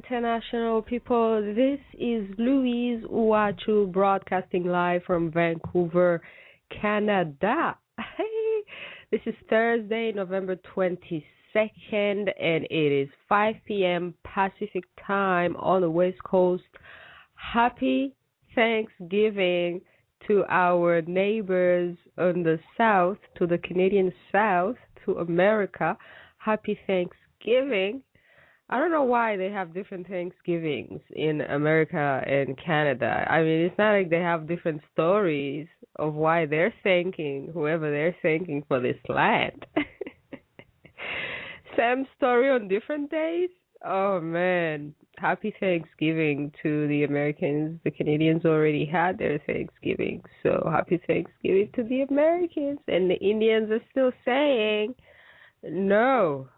international people. This is Louise Uwachu broadcasting live from Vancouver, Canada. Hey, this is Thursday, November 22nd, and it is 5 p.m. Pacific time on the West Coast. Happy Thanksgiving to our neighbors on the South, to the Canadian South, to America. Happy Thanksgiving. I don't know why they have different Thanksgivings in America and Canada. I mean, it's not like they have different stories of why they're thanking whoever they're thanking for this land. Same story on different days? Oh, man. Happy Thanksgiving to the Americans. The Canadians already had their Thanksgiving, so happy Thanksgiving to the Americans. And the Indians are still saying no.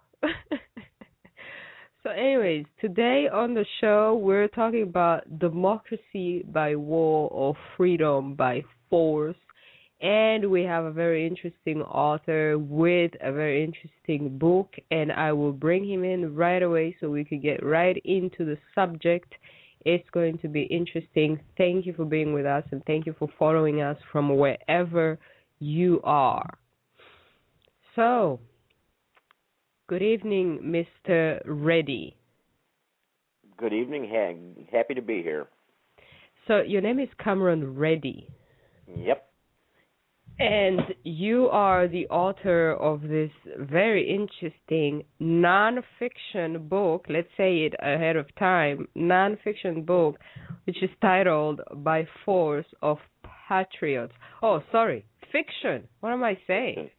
So anyways, today on the show, we're talking about democracy by war or freedom by force. And we have a very interesting author with a very interesting book, and I will bring him in right away so we could get right into the subject. It's going to be interesting. Thank you for being with us, and thank you for following us from wherever you are. So, good evening, Mr. Reddy. Good evening, Hag. Happy to be here. So, your name is Cameron Reddy. Yep. And you are the author of this very interesting nonfiction book, let's say it ahead of time, nonfiction book, which is titled By Force of Patriots. Oh, sorry, fiction. What am I saying?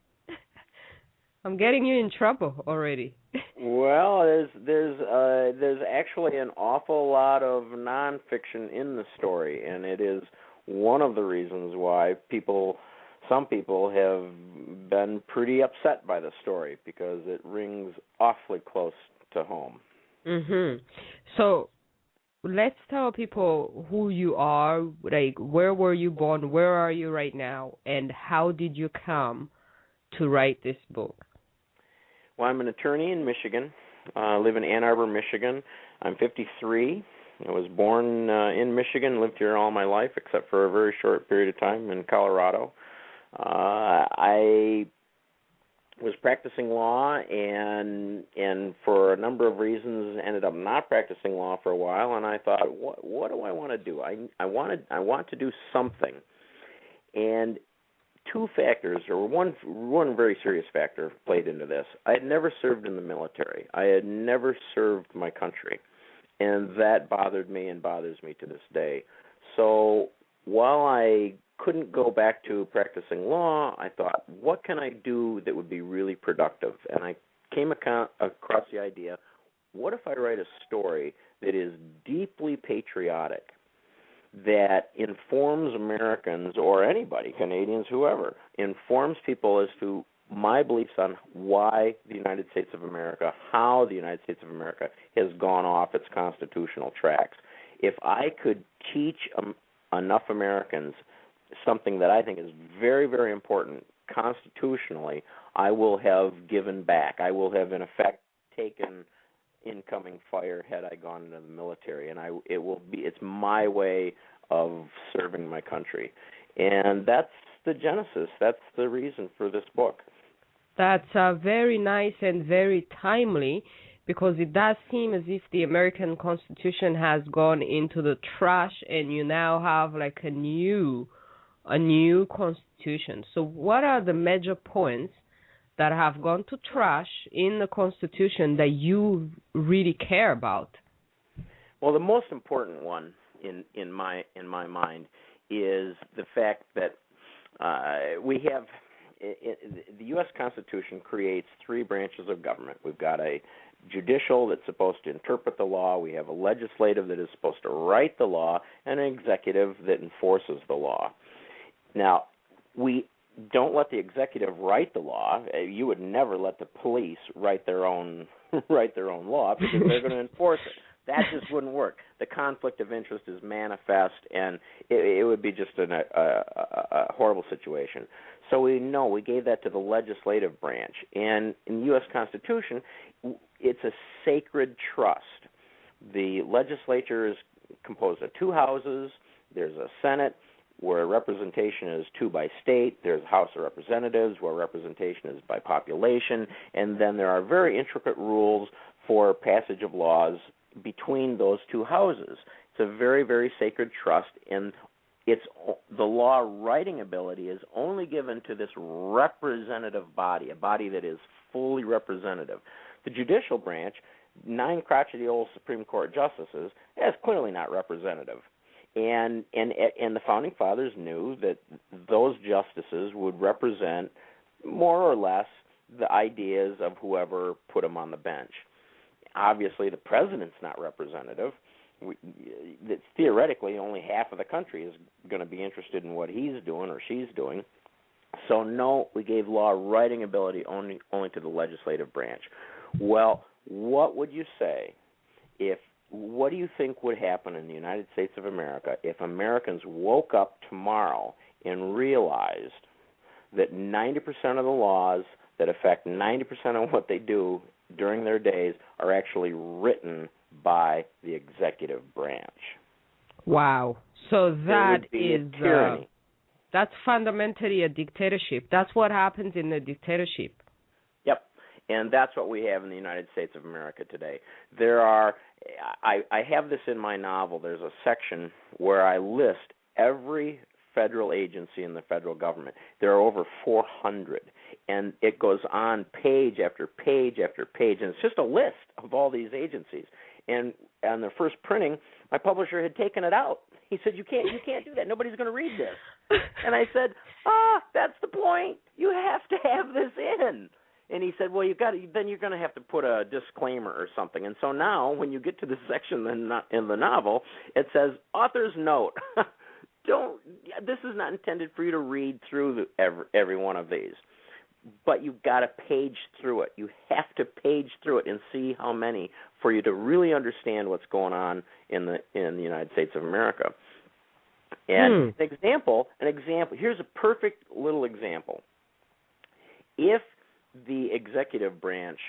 I'm getting you in trouble already. Well, there's actually an awful lot of nonfiction in the story, and it is one of the reasons why some people have been pretty upset by the story, because it rings awfully close to home. Mhm. So let's tell people who you are, like where were you born, where are you right now, and how did you come to write this book? Well, I'm an attorney in Michigan. I live in Ann Arbor, Michigan. I'm 53. I was born in Michigan, lived here all my life, except for a very short period of time in Colorado. I was practicing law, and for a number of reasons ended up not practicing law for a while. And I thought, what do I want to do? I want to do something. And two factors, or one very serious factor, played into this. I had never served in the military. I had never served my country, and that bothered me and bothers me to this day. So while I couldn't go back to practicing law, I thought, what can I do that would be really productive? And I came across the idea, what if I write a story that is deeply patriotic, that informs Americans, or anybody, Canadians, whoever, informs people as to my beliefs on why the United States of America, how the United States of America has gone off its constitutional tracks. If I could teach enough Americans something that I think is very, very important constitutionally, I will have given back. I will have, in effect, taken incoming fire had I gone into the military, and it's my way of serving my country. And that's the genesis. That's the reason for this book. That's very nice and very timely, because it does seem as if the American Constitution has gone into the trash and you now have like a new Constitution. So what are the major points that have gone to trash in the Constitution that you really care about? Well, the most important one in my mind is the fact that we have the U.S. Constitution creates three branches of government. We've got a judicial that's supposed to interpret the law. We have a legislative that is supposed to write the law, and an executive that enforces the law. Now, we don't let the executive write the law. You would never let the police write their own law, because they're going to enforce it. That just wouldn't work. The conflict of interest is manifest, and it would be just a horrible situation. So we gave that to the legislative branch. And in the U.S. Constitution, it's a sacred trust The legislature is composed of two houses. There's a Senate where representation is 2 by state. There's a House of Representatives where representation is by population. And then there are very intricate rules for passage of laws between those two houses. It's a very, very sacred trust, and the law writing ability is only given to this representative body, a body that is fully representative. The judicial branch, 9 crotchety old Supreme Court justices, is clearly not representative. And the Founding Fathers knew that those justices would represent more or less the ideas of whoever put them on the bench. Obviously, the president's not representative. Theoretically, only half of the country is going to be interested in what he's doing or she's doing. So, no, we gave law writing ability only to the legislative branch. Well, what would you say what do you think would happen in the United States of America if Americans woke up tomorrow and realized that 90% of the laws that affect 90% of what they do during their days are actually written by the executive branch? Wow. So that is tyranny. That's fundamentally a dictatorship. That's what happens in a dictatorship. Yep. And that's what we have in the United States of America today. I have this in my novel. There's a section where I list every federal agency in the federal government. There are over 400, and it goes on page after page after page, and it's just a list of all these agencies. And on the first printing, my publisher had taken it out. He said, "You can't do that. Nobody's going to read this." And I said, "That's the point. You have to have this in." And he said, "Well, then you're going to have to put a disclaimer or something." And so now, when you get to this section in the novel, it says, "Author's note: This is not intended for you to read through every one of these, but you've got to page through it. You have to page through it and see how many for you to really understand what's going on in the United States of America." And an example. Here's a perfect little example. If the executive branch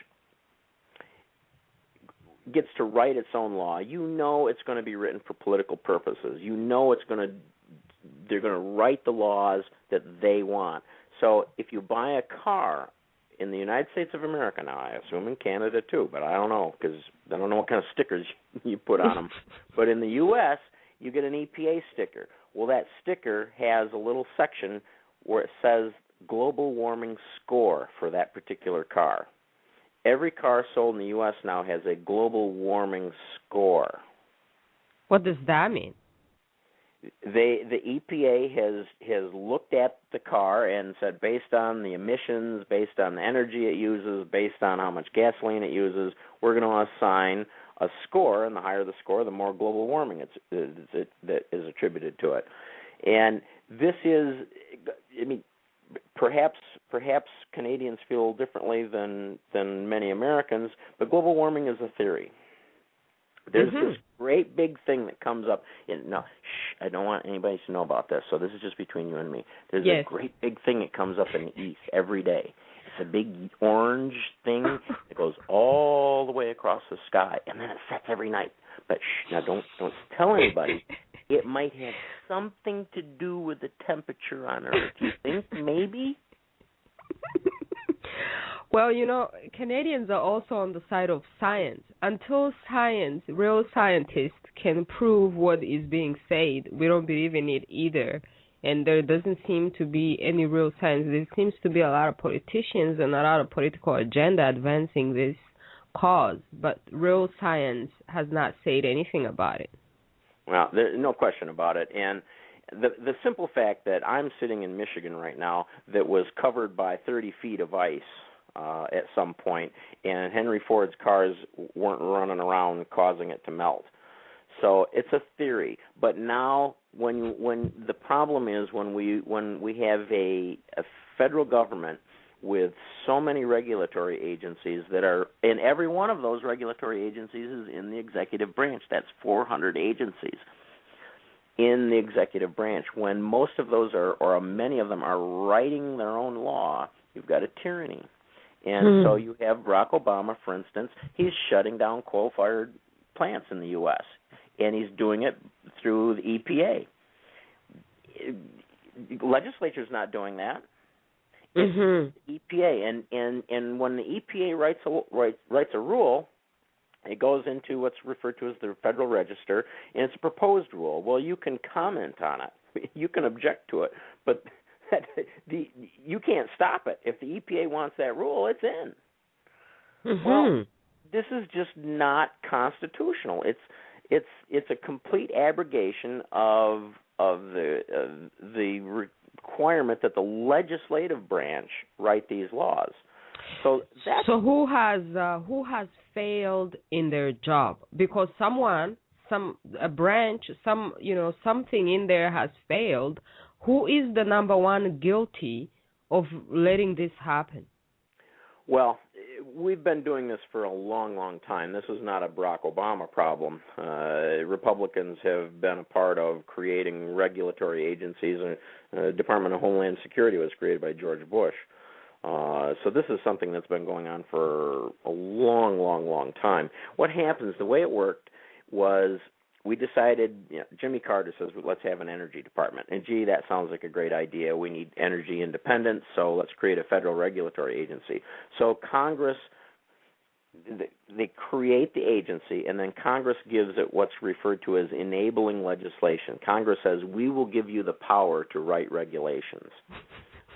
gets to write its own law, you know it's going to be written for political purposes. You know they're going to write the laws that they want. So if you buy a car in the United States of America, now I assume in Canada too, but I don't know because I don't know what kind of stickers you put on them. But in the U.S., you get an EPA sticker. Well, that sticker has a little section where it says global warming score for that particular car. Every car sold in the U.S. now has a global warming score. What does that mean? The EPA has looked at the car and said, based on the emissions, based on the energy it uses, based on how much gasoline it uses, we're going to assign a score, and the higher the score, the more global warming that is attributed to it. And this is, perhaps Canadians feel differently than many Americans, but global warming is a theory. There's this great big thing that comes up. I don't want anybody to know about this, so this is just between you and me. There's a great big thing that comes up in the east every day. It's a big orange thing that goes all the way across the sky, and then it sets every night. But now don't tell anybody. It might have something to do with the temperature on Earth. You think maybe? Well, Canadians are also on the side of science. Until real scientists can prove what is being said, we don't believe in it either. And there doesn't seem to be any real science. There seems to be a lot of politicians and a lot of political agenda advancing this cause, but real science has not said anything about it. Well, there's no question about it. And the simple fact that I'm sitting in Michigan right now that was covered by 30 feet of ice at some point, and Henry Ford's cars weren't running around causing it to melt. So it's a theory. But now, when the problem is when we have a federal government with so many regulatory agencies that are, and every one of those regulatory agencies is in the executive branch. That's 400 agencies in the executive branch. When most of those or many of them are writing their own law, you've got a tyranny. And so you have Barack Obama, for instance. He's shutting down coal-fired plants in the U.S., and he's doing it through the EPA. Legislature's not doing that. It's EPA, and when the EPA writes a rule, it goes into what's referred to as the Federal Register, and it's a proposed rule. Well, you can comment on it, you can object to it, but you can't stop it. If the EPA wants that rule, it's in. Well, this is just not constitutional. It's a complete abrogation of the requirement that the legislative branch write these laws. So who has failed in their job? Because a branch, something in there has failed. Who is the number one guilty of letting this happen? Well, we've been doing this for a long, long time. This is not a Barack Obama problem. Republicans have been a part of creating regulatory agencies. Department of Homeland Security was created by George Bush. So this is something that's been going on for a long, long, long time. What happens, the way it worked was we decided, Jimmy Carter says, let's have an energy department. And, gee, that sounds like a great idea. We need energy independence, so let's create a federal regulatory agency. So Congress, they create the agency, and then Congress gives it what's referred to as enabling legislation. Congress says, we will give you the power to write regulations.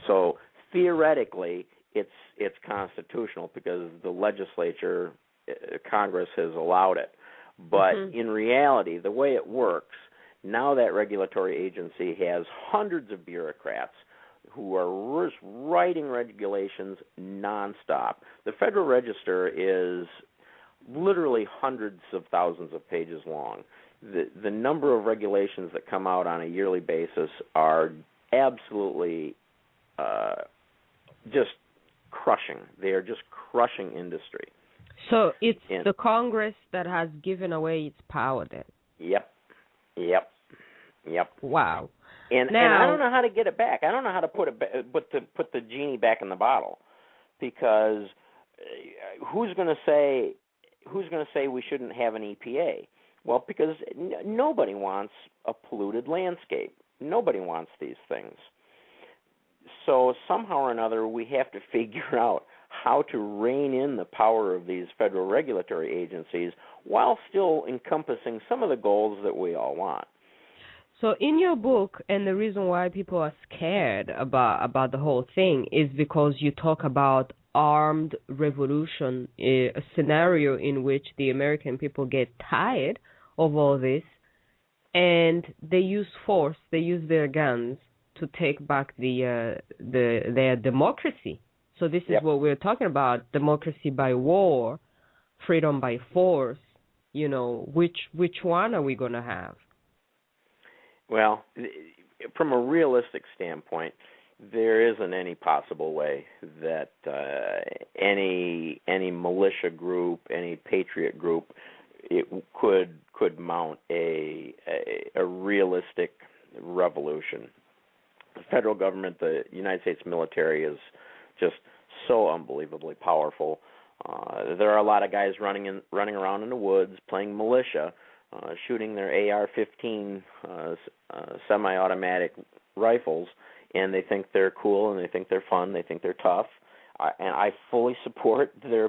So theoretically, it's constitutional because the legislature, Congress has allowed it. But in reality, the way it works, now that regulatory agency has hundreds of bureaucrats who are just writing regulations nonstop. The Federal Register is literally hundreds of thousands of pages long. The number of regulations that come out on a yearly basis are absolutely just crushing. They are just crushing industry. So it's the Congress that has given away its power then? Yep. Wow. And I don't know how to get it back. I don't know how to put the genie back in the bottle, because who's going to say we shouldn't have an EPA? Well, because nobody wants a polluted landscape. Nobody wants these things. So somehow or another, we have to figure out how to rein in the power of these federal regulatory agencies while still encompassing some of the goals that we all want. So in your book, and the reason why people are scared about the whole thing is because you talk about armed revolution, a scenario in which the American people get tired of all this, and they use force, they use their guns to take back their democracy. So this is what we're talking about: democracy by war, freedom by force. Which one are we going to have? Well, from a realistic standpoint, there isn't any possible way that any militia group, any patriot group, it could mount a realistic revolution. The federal government, the United States military, is just so unbelievably powerful. There are a lot of guys running around in the woods playing militia, shooting their AR-15 semi-automatic rifles, and they think they're cool and they think they're fun, they think they're tough. And I fully support their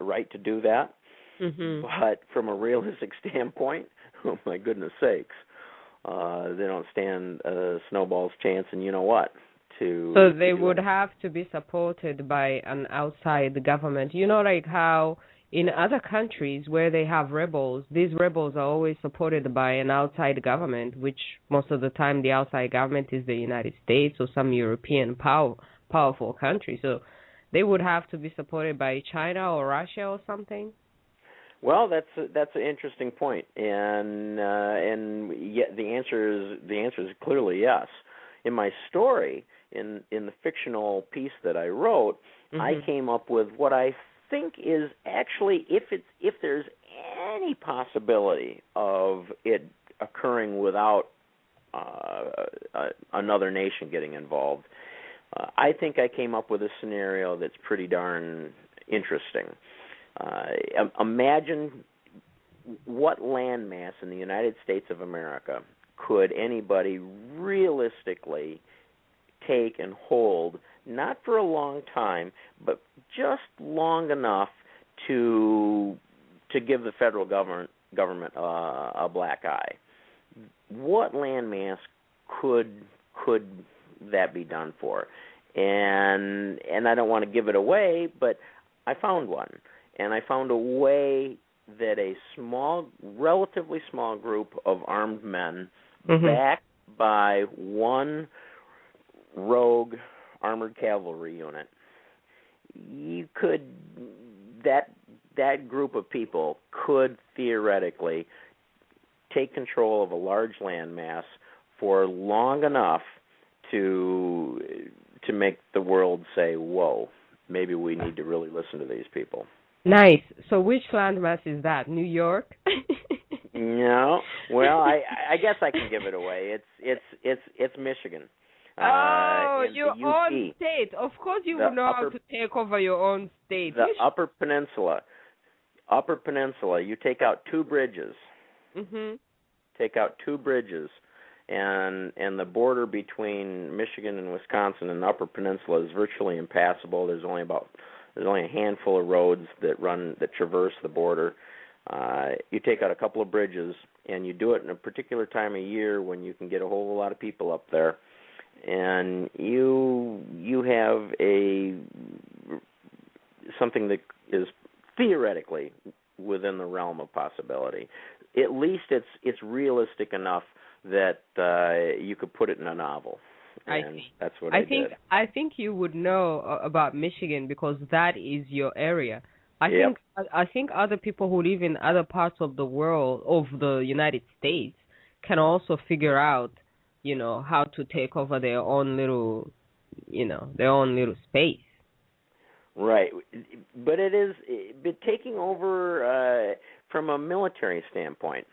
right to do that. But from a realistic standpoint, oh my goodness sakes, they don't stand a snowball's chance. And you know what? So they would have to be supported by an outside government. Like how in other countries where they have rebels, these rebels are always supported by an outside government, which most of the time the outside government is the United States or some European powerful country. So they would have to be supported by China or Russia or something. Well, that's an interesting point, and the answer is clearly yes. In my story, in the fictional piece that I wrote, I came up with what I think is actually, if there's any possibility of it occurring without another nation getting involved, I think I came up with a scenario that's pretty darn interesting. Imagine what landmass in the United States of America could anybody realistically take and hold, not for a long time, but just long enough to give the federal government a black eye? What landmass could that be done for? And I don't want to give it away, but I found one, and I found a way that a relatively small group of armed men, backed by one rogue armored cavalry unit, that group of people could theoretically take control of a large landmass for long enough to make the world say, whoa, maybe we need to really listen to these people. Nice. So which landmass is that? New York? No. Well, I guess I can give it away. It's Michigan. Your own state. Of course you would know how to take over your own state. The Upper Peninsula. You take out two bridges. Take out two bridges, and the border between Michigan and Wisconsin and the Upper Peninsula is virtually impassable. There's only a handful of roads that traverse the border. You take out a couple of bridges, and you do it in a particular time of year when you can get a whole lot of people up there, and you have something that is theoretically within the realm of possibility. At least it's realistic enough that you could put it in a novel. And I see. That's what I did. I think you would know about Michigan because that is your area. I think other people who live in other parts of the world, of the United States, can also figure out, how to take over their own little space. Right, but taking over from a military standpoint.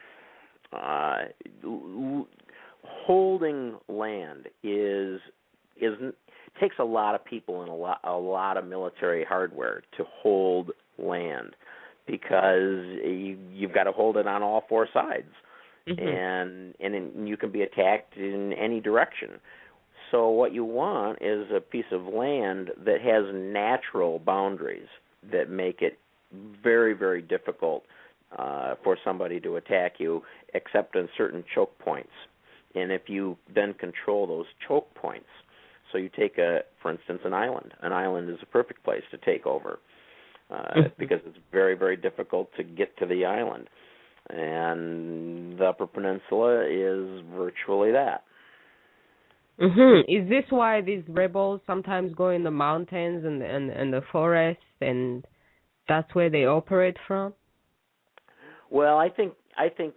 Holding land takes a lot of people and a lot of military hardware to hold land, because you've got to hold it on all four sides, and you can be attacked in any direction. So what you want is a piece of land that has natural boundaries that make it very, very difficult for somebody to attack you, except in certain choke points. And if you then control those choke points, so you take, for instance, an island. An island is a perfect place to take over because it's very, very difficult to get to the island. And the Upper Peninsula is virtually that. Is this why these rebels sometimes go in the mountains and the forests, and that's where they operate from? Well, I think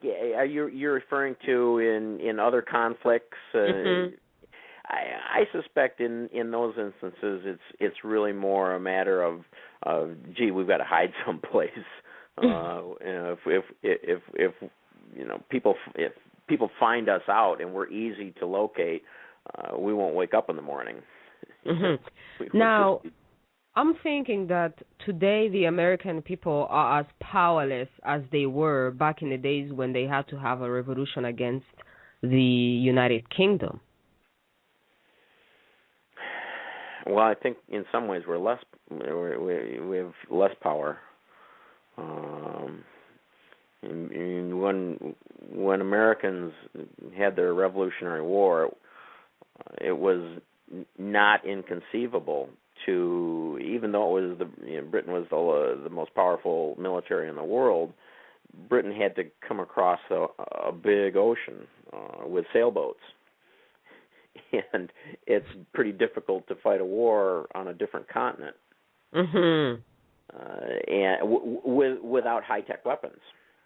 you're referring to in other conflicts. I suspect in those instances it's really more a matter of gee, we've got to hide someplace. If people find us out and we're easy to locate, we won't wake up in the morning. Now, I'm thinking that today the American people are as powerless as they were back in the days when they had to have a revolution against the United Kingdom. Well, I think in some ways we have less power. When Americans had their Revolutionary War, it was not inconceivable to, even though it was Britain was the most powerful military in the world, Britain had to come across a big ocean with sailboats, and it's pretty difficult to fight a war on a different continent, and without high-tech weapons.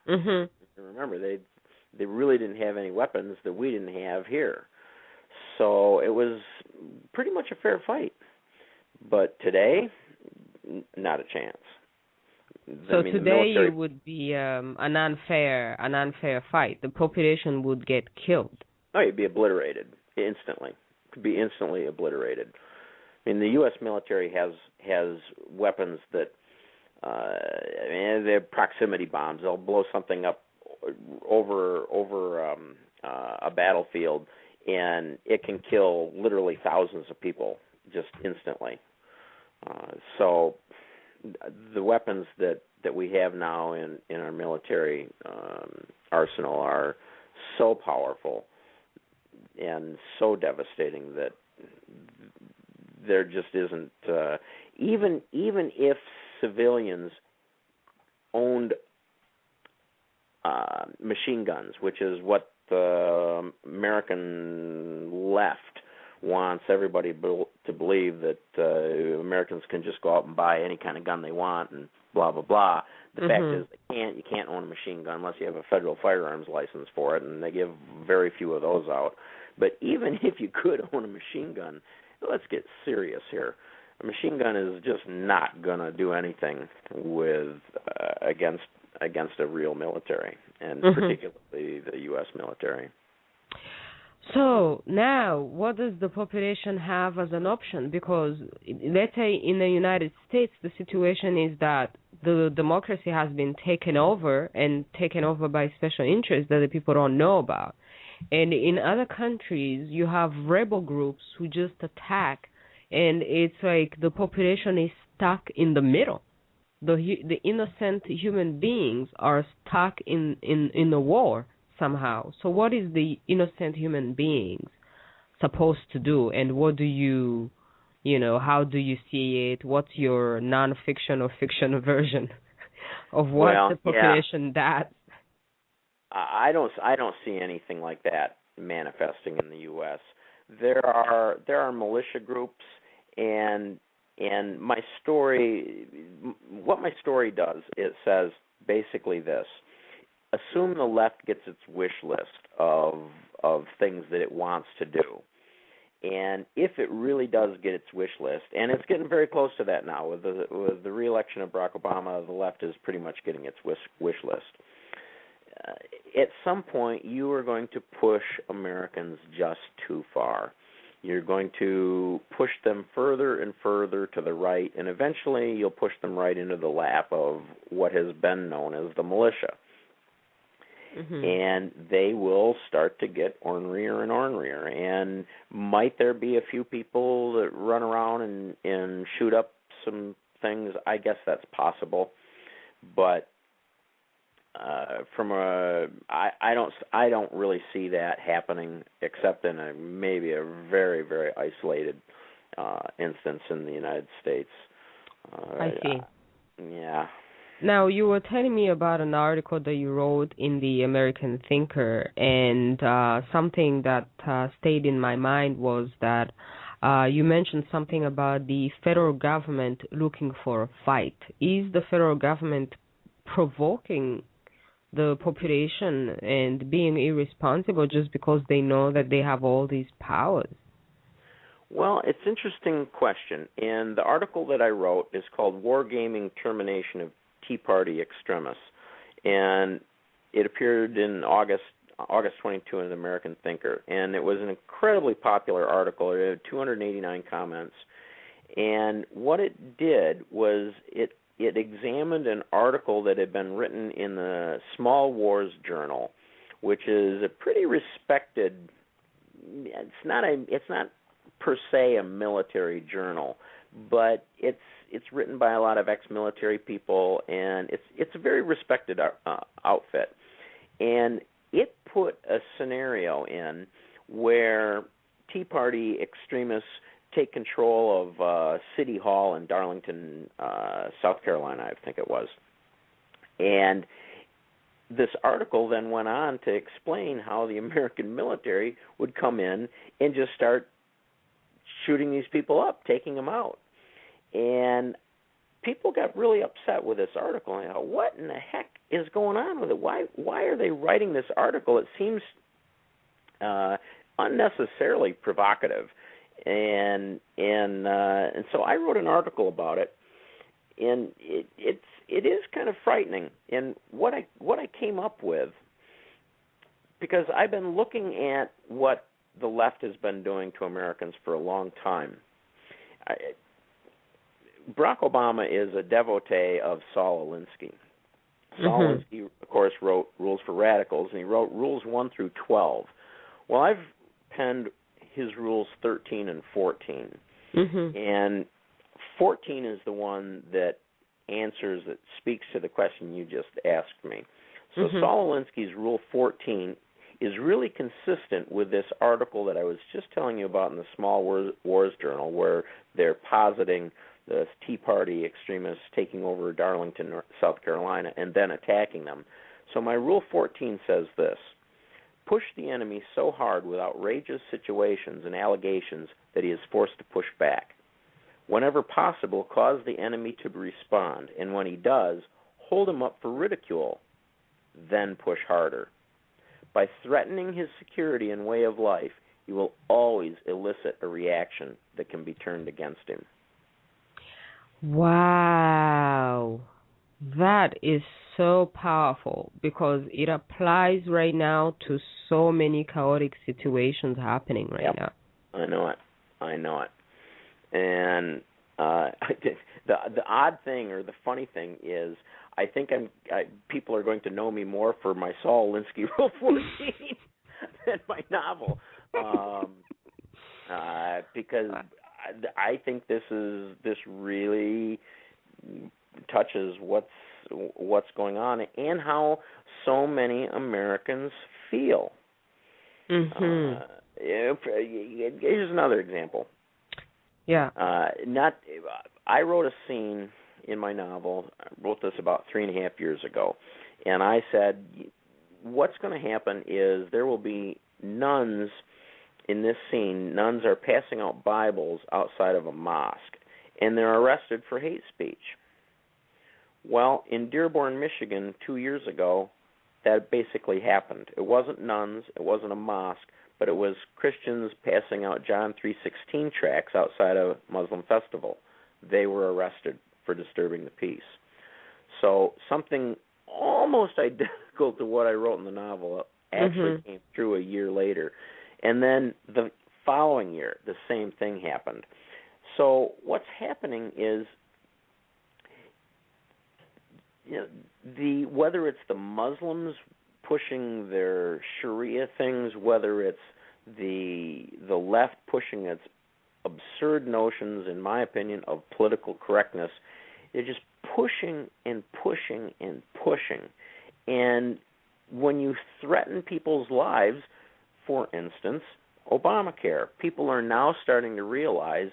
Remember, they really didn't have any weapons that we didn't have here, so it was pretty much a fair fight. But today, not a chance. So today it would be an unfair fight. The population would get killed. No, you'd be obliterated instantly. Could be instantly obliterated. I mean, the U.S. military has weapons that they're proximity bombs. They'll blow something up over a battlefield, and it can kill literally thousands of people just instantly. So the weapons that we have now in our military arsenal are so powerful and so devastating that there just isn't even if civilians owned machine guns, which is what the American left wants everybody to believe, that Americans can just go out and buy any kind of gun they want and blah blah blah. The fact is, you can't own a machine gun unless you have a federal firearms license for it, and they give very few of those out. But even if you could own a machine gun, let's get serious here. A machine gun is just not going to do anything with against a real military, and particularly the U.S. military. So now, what does the population have as an option? Because let's say in the United States, the situation is that the democracy has been taken over by special interests that the people don't know about. And in other countries, you have rebel groups who just attack, and it's like the population is stuck in the middle. The innocent human beings are stuck in the war somehow. So what is the innocent human beings supposed to do, and what do you how do you see it? What's your non-fiction or fiction version of what the population does? I don't see anything like that manifesting in the U.S. There are militia groups, and my story, what my story does, it says basically this: assume the left gets its wish list of things that it wants to do. And if it really does get its wish list, and it's getting very close to that now with the re-election of Barack Obama, the left is pretty much getting its wish list. At some point, you are going to push Americans just too far. You're going to push them further and further to the right, and eventually you'll push them right into the lap of what has been known as the militia. And they will start to get ornerier and ornerier. And might there be a few people that run around and shoot up some things? I guess that's possible. But I don't really see that happening, except in maybe a very, very isolated instance in the United States. I see. Yeah. Now, you were telling me about an article that you wrote in the American Thinker, and something that stayed in my mind was that you mentioned something about the federal government looking for a fight. Is the federal government provoking the population and being irresponsible just because they know that they have all these powers? Well, it's an interesting question, and the article that I wrote is called Wargaming Termination of Tea Party Extremists, and it appeared in August 22 in the American Thinker, and it was an incredibly popular article. It had 289 comments, and what it did was it examined an article that had been written in the Small Wars Journal, which is a pretty respected. It's not per se a military journal, but it's written by a lot of ex-military people, and it's a very respected outfit. And it put a scenario in where Tea Party extremists take control of City Hall in Darlington, South Carolina, I think it was. And this article then went on to explain how the American military would come in and just start shooting these people up, taking them out. And people got really upset with this article. And I thought, what in the heck is going on with it? Why are they writing this article? It seems unnecessarily provocative. And so I wrote an article about it, and it is kind of frightening. And what I came up with, because I've been looking at what the left has been doing to Americans for a long time. Barack Obama is a devotee of Saul Alinsky. Saul Mhm. Alinsky, of course, wrote Rules for Radicals, and he wrote Rules 1 through 12. Well, I've penned his Rules 13 and 14, Mhm. and 14 is the one that speaks to the question you just asked me. So Mhm. Saul Alinsky's Rule 14 is really consistent with this article that I was just telling you about in the Small Wars Journal, where they're positing the Tea Party extremists taking over Darlington, South Carolina, and then attacking them. So my Rule 14 says this: push the enemy so hard with outrageous situations and allegations that he is forced to push back. Whenever possible, cause the enemy to respond, and when he does, hold him up for ridicule, then push harder. By threatening his security and way of life, you will always elicit a reaction that can be turned against him. Wow. That is so powerful because it applies right now to so many chaotic situations happening right Yep. now. I know it. And the odd thing or the funny thing is, I think people are going to know me more for my Saul Alinsky Rule 14 than my novel, because I think this really touches what's going on and how so many Americans feel. Mhm. Here's another example. Yeah. I wrote a scene in my novel. I wrote this about 3.5 years ago, and I said, what's going to happen is there will be nuns in this scene. Nuns are passing out Bibles outside of a mosque, and they're arrested for hate speech. Well, in Dearborn, Michigan, 2 years ago, that basically happened. It wasn't nuns, it wasn't a mosque, but it was Christians passing out John 3:16 tracts outside a Muslim festival. They were arrested for disturbing the peace. So something almost identical to what I wrote in the novel actually came through a year later. And then the following year, the same thing happened. So what's happening is, whether it's the Muslims pushing their Sharia things, whether it's the left pushing its absurd notions, in my opinion, of political correctness, they're just pushing and pushing and pushing. And when you threaten people's lives, for instance, Obamacare, people are now starting to realize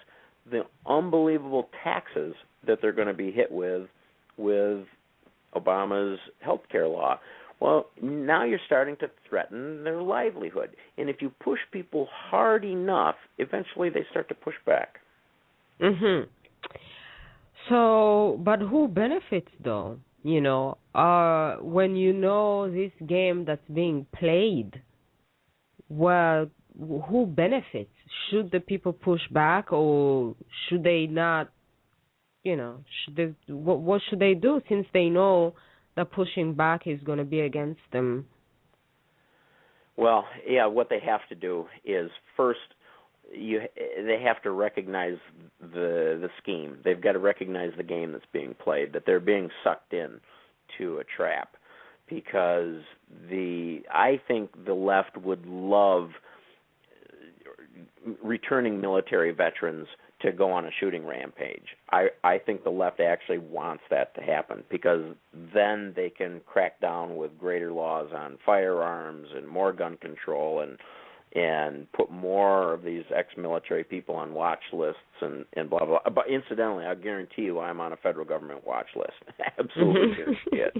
the unbelievable taxes that they're going to be hit with Obama's health care law. Well, now you're starting to threaten their livelihood. And if you push people hard enough, eventually they start to push back. Mhm. So, but who benefits though? When this game that's being played, well, who benefits? Should the people push back, or should they not? Should they? What should they do since they know that pushing back is going to be against them? Well, yeah, what they have to do is first they have to recognize the scheme. They've got to recognize the game that's being played, that they're being sucked in to a trap, because I think the left would love returning military veterans to go on a shooting rampage. I think the left actually wants that to happen, because then they can crack down with greater laws on firearms and more gun control and put more of these ex-military people on watch lists and blah, blah. But incidentally, I guarantee you I'm on a federal government watch list. Absolutely guarantee it.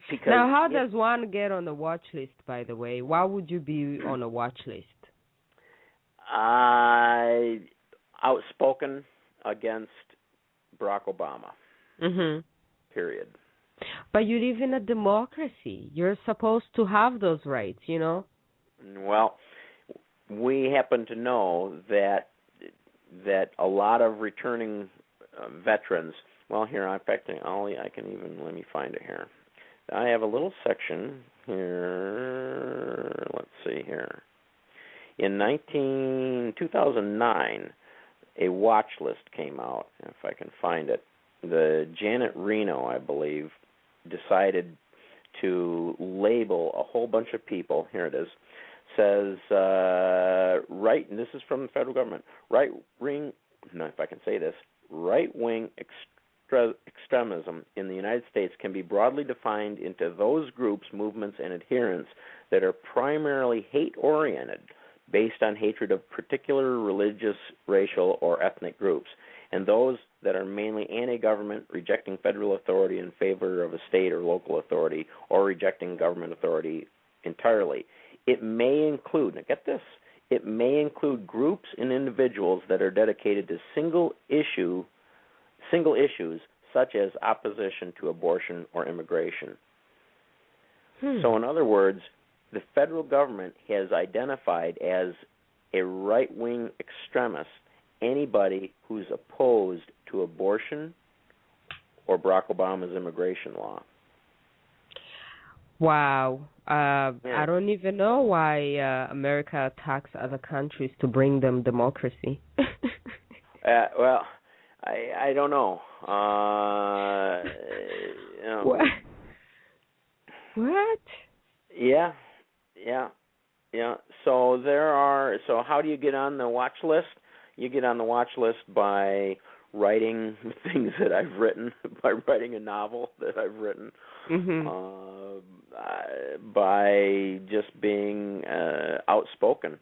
Because now, how does one get on the watch list, by the way? Why would you be on a watch list? Outspoken against Barack Obama. Mhm. Period. But you live in a democracy. You're supposed to have those rights, Well, we happen to know that a lot of returning veterans. Well, here, in fact, I can even, let me find it here. I have a little section here. Let's see here. In 2009, a watch list came out, if I can find it. The Janet Reno, I believe, decided to label a whole bunch of people. Here it is. Says and this is from the federal government. Right-wing extremism in the United States can be broadly defined into those groups, movements, and adherents that are primarily hate-oriented, based on hatred of particular religious, racial, or ethnic groups, and those that are mainly anti-government, rejecting federal authority in favor of a state or local authority, or rejecting government authority entirely. It may include, now get this, it may include groups and individuals that are dedicated to single issues such as opposition to abortion or immigration. So in other words, the federal government has identified as a right-wing extremist anybody who's opposed to abortion or Barack Obama's immigration law. Wow. Yeah. I don't even know why America attacks other countries to bring them democracy. Well, I don't know. What? Yeah. So how do you get on the watch list? You get on the watch list by writing things that I've written, by writing a novel that I've written, by just being outspoken.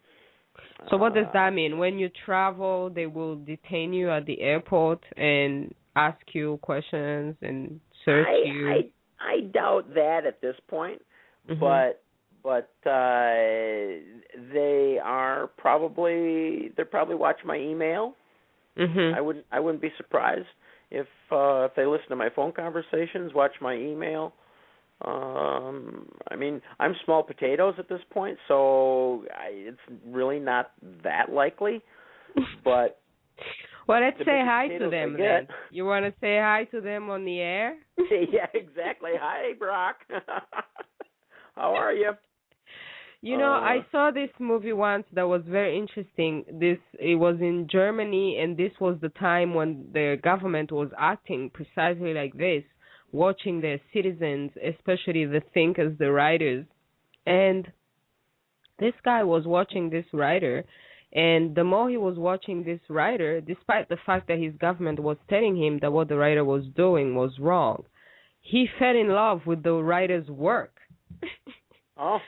So what does that mean? When you travel, they will detain you at the airport and ask you questions and search you? I doubt that at this point, but they're probably watching my email. I wouldn't be surprised if they listen to my phone conversations, watch my email. I mean, I'm small potatoes at this point, so it's really not that likely. But well, let's say hi to them then. You want to say hi to them on the air? Yeah, exactly. Hi, Brock. How are you? You know, I saw this movie once that was very interesting. It was in Germany, and this was the time when the government was acting precisely like this, watching their citizens, especially the thinkers, the writers. And this guy was watching this writer, and the more he was watching this writer, despite the fact that his government was telling him that what the writer was doing was wrong, he fell in love with the writer's work. Oh.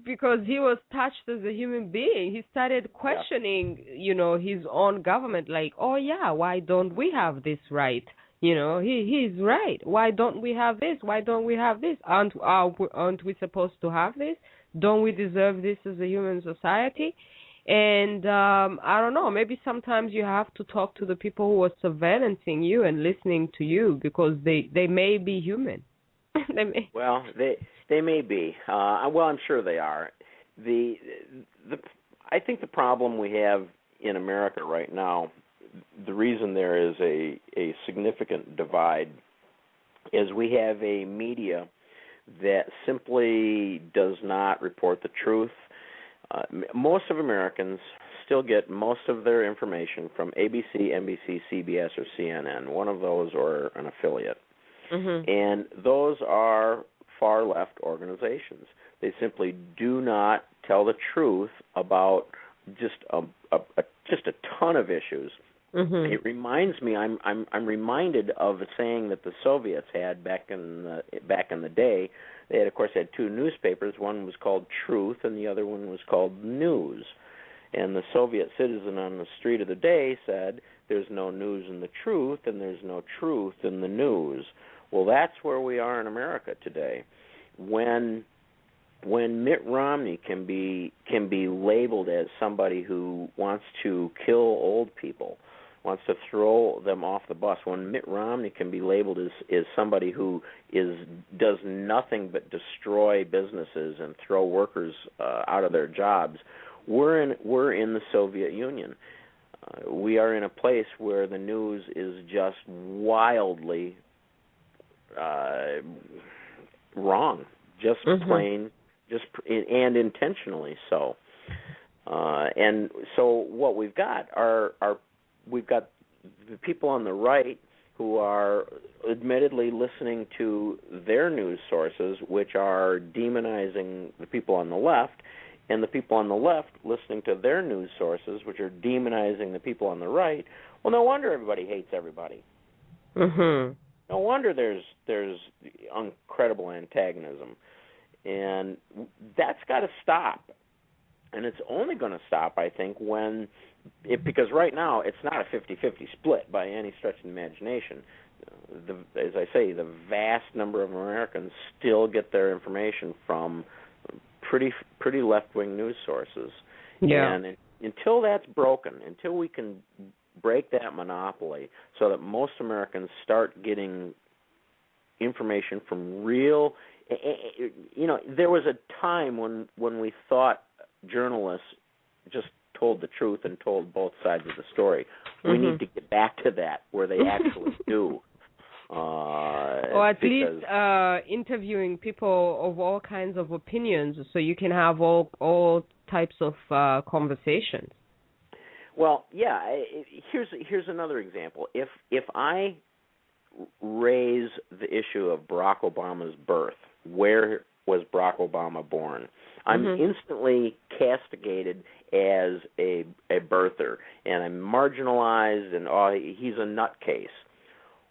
Because he was touched as a human being. He started questioning, his own government, like, oh, yeah, why don't we have this right? He's right. Why don't we have this? Why don't we have this? Aren't we supposed to have this? Don't we deserve this as a human society? And I don't know, maybe sometimes you have to talk to the people who are surveillancing you and listening to you because they may be human. Well, they may be. Well, I'm sure they are. I think the problem we have in America right now, the reason there is a significant divide, is we have a media that simply does not report the truth. Most of Americans still get most of their information from ABC, NBC, CBS, or CNN, one of those or an affiliate. And those are far left organizations. They simply do not tell the truth about just a ton of issues. It reminds me. I'm reminded of a saying that the Soviets had back in the day. They had, of course, two newspapers. One was called Truth, and the other one was called News. And the Soviet citizen on the street of the day said, "There's no news in the truth, and there's no truth in the news." Well, that's where we are in America today. When Mitt Romney can be labeled as somebody who wants to kill old people, wants to throw them off the bus, when Mitt Romney can be labeled as somebody who does nothing but destroy businesses and throw workers out of their jobs, we're in the Soviet Union. We are in a place where the news is just wildly wrong, just plain, and intentionally so. And so what we've got we've got the people on the right who are admittedly listening to their news sources, which are demonizing the people on the left, and the people on the left listening to their news sources, which are demonizing the people on the right. Well, no wonder everybody hates everybody. Mhm. No wonder there's incredible antagonism, and that's got to stop. And it's only going to stop, I think, because right now it's not a 50-50 split by any stretch of the imagination. As I say, the vast number of Americans still get their information from pretty left-wing news sources. Yeah. And until that's broken, until we can break that monopoly so that most Americans start getting information from real, there was a time when we thought journalists just told the truth and told both sides of the story. We need to get back to that where they actually do. Or at least interviewing people of all kinds of opinions, so you can have all types of conversations. Well, yeah. Here's another example. If I raise the issue of Barack Obama's birth, where was Barack Obama born? I'm instantly castigated as a birther, and I'm marginalized, and he's a nutcase.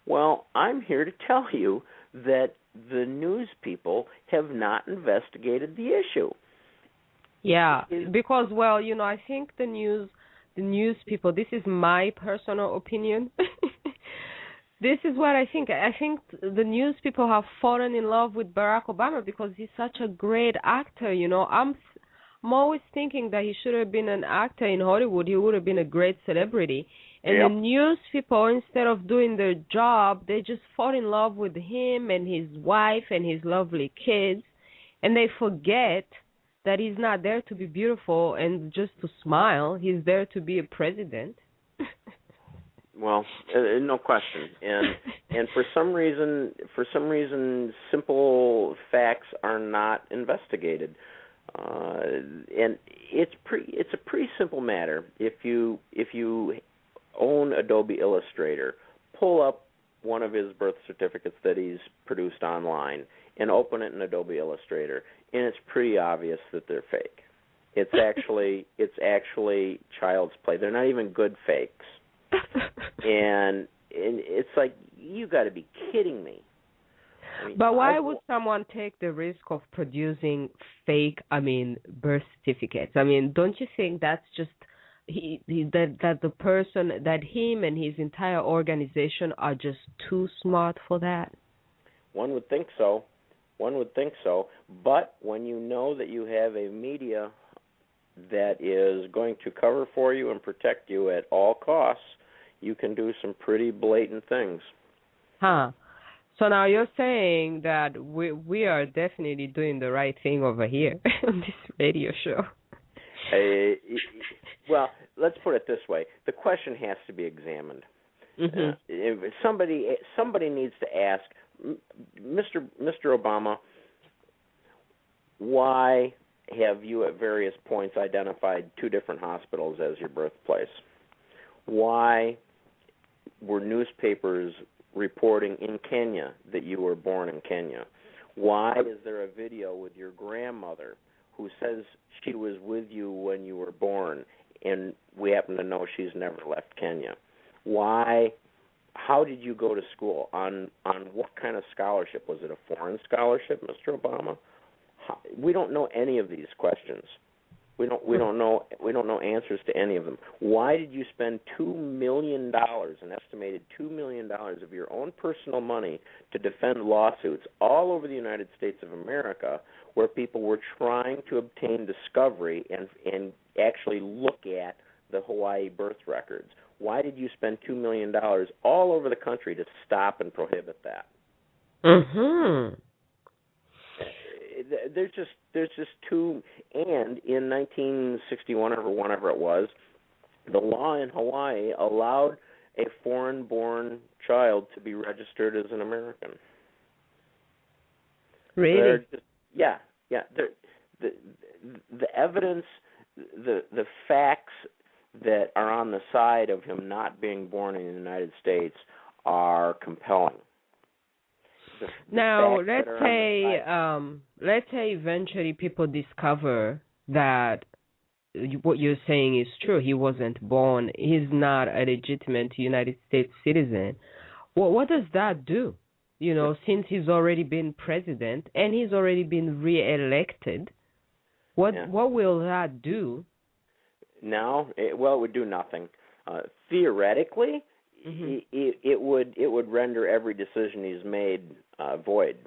Well, I'm here to tell you that the news people have not investigated the issue. Yeah, because, well, I think the news people, this is my personal opinion. This is what I think. I think the news people have fallen in love with Barack Obama because he's such a great actor. I'm always thinking that he should have been an actor in Hollywood. He would have been a great celebrity. And the news people, instead of doing their job, they just fall in love with him and his wife and his lovely kids, and they forget that he's not there to be beautiful and just to smile. He's there to be a president. Well, no question, and for some reason, simple facts are not investigated, and it's a pretty simple matter. If you own Adobe Illustrator, pull up one of his birth certificates that he's produced online and open it in Adobe Illustrator, and it's pretty obvious that they're fake. It's actually child's play. They're not even good fakes. And it's like, you got to be kidding me. But why would someone take the risk of producing fake, birth certificates? Don't you think that's just that the person, that him and his entire organization are just too smart for that? One would think so. But when you know that you have a media that is going to cover for you and protect you at all costs, you can do some pretty blatant things. Huh. So now you're saying that we are definitely doing the right thing over here on this radio show. Well, let's put it this way. The question has to be examined. Somebody needs to ask, Mr. Obama, why have you at various points identified two different hospitals as your birthplace? Why were newspapers reporting in Kenya that you were born in Kenya? Why is there a video with your grandmother who says she was with you when you were born, and we happen to know she's never left Kenya? Why? How did you go to school? On what kind of scholarship? Was it a foreign scholarship, Mr. Obama? We don't know any of these questions. We don't know answers to any of them. Why did you spend $2 million, an estimated $2 million of your own personal money, to defend lawsuits all over the United States of America, where people were trying to obtain discovery and actually look at the Hawaii birth records? Why did you spend $2 million all over the country to stop and prohibit that? There's just too. And in 1961 or whenever it was, the law in Hawaii allowed a foreign-born child to be registered as an American. Really? Yeah. The evidence the facts that are on the side of him not being born in the United States are compelling. Now, let's say eventually people discover that what you're saying is true. He wasn't born. He's not a legitimate United States citizen. Well, what does that do? Since he's already been president and he's already been reelected, what will that do? No, it would do nothing. Theoretically, it would render every decision he's made void.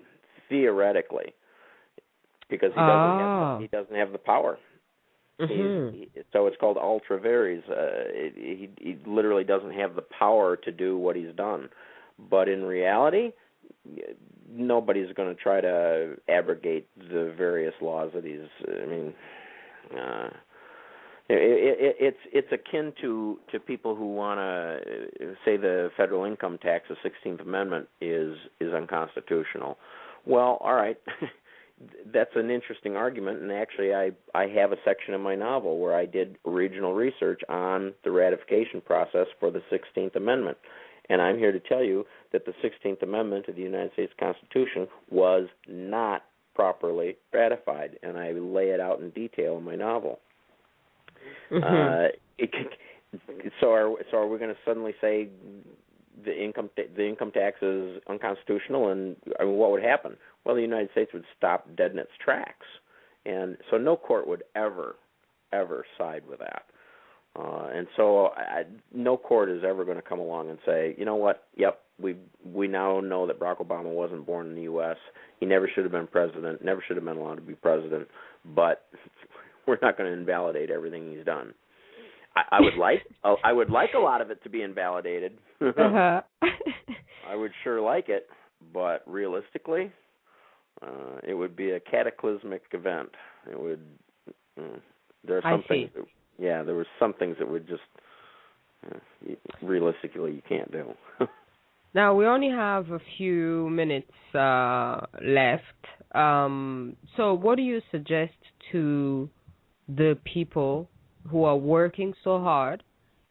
Theoretically, because he doesn't have the power. So it's called ultra vires. He literally doesn't have the power to do what he's done. But in reality, nobody's going to try to abrogate the various laws that he's. I mean, it's akin to people who want to say the federal income tax, the 16th Amendment, is unconstitutional. Well, all right. That's an interesting argument, and actually I have a section in my novel where I did original research on the ratification process for the 16th Amendment. And I'm here to tell you that the 16th Amendment to the United States Constitution was not properly ratified, and I lay it out in detail in my novel. So are we going to suddenly say the income tax is unconstitutional? And I mean, what would happen? Well, the United States would stop dead in its tracks, and so no court would ever side with that. And so no court is ever going to come along and say, you know what? Yep, we now know that Barack Obama wasn't born in the U.S. He never should have been president. Never should have been allowed to be president. But we're not going to invalidate everything he's done. I would like a lot of it to be invalidated. I would sure like it, but realistically, it would be a cataclysmic event. It would. There are some things. There were some things that would just realistically you can't do. Now we only have a few minutes left. So, what do you suggest to the people who are working so hard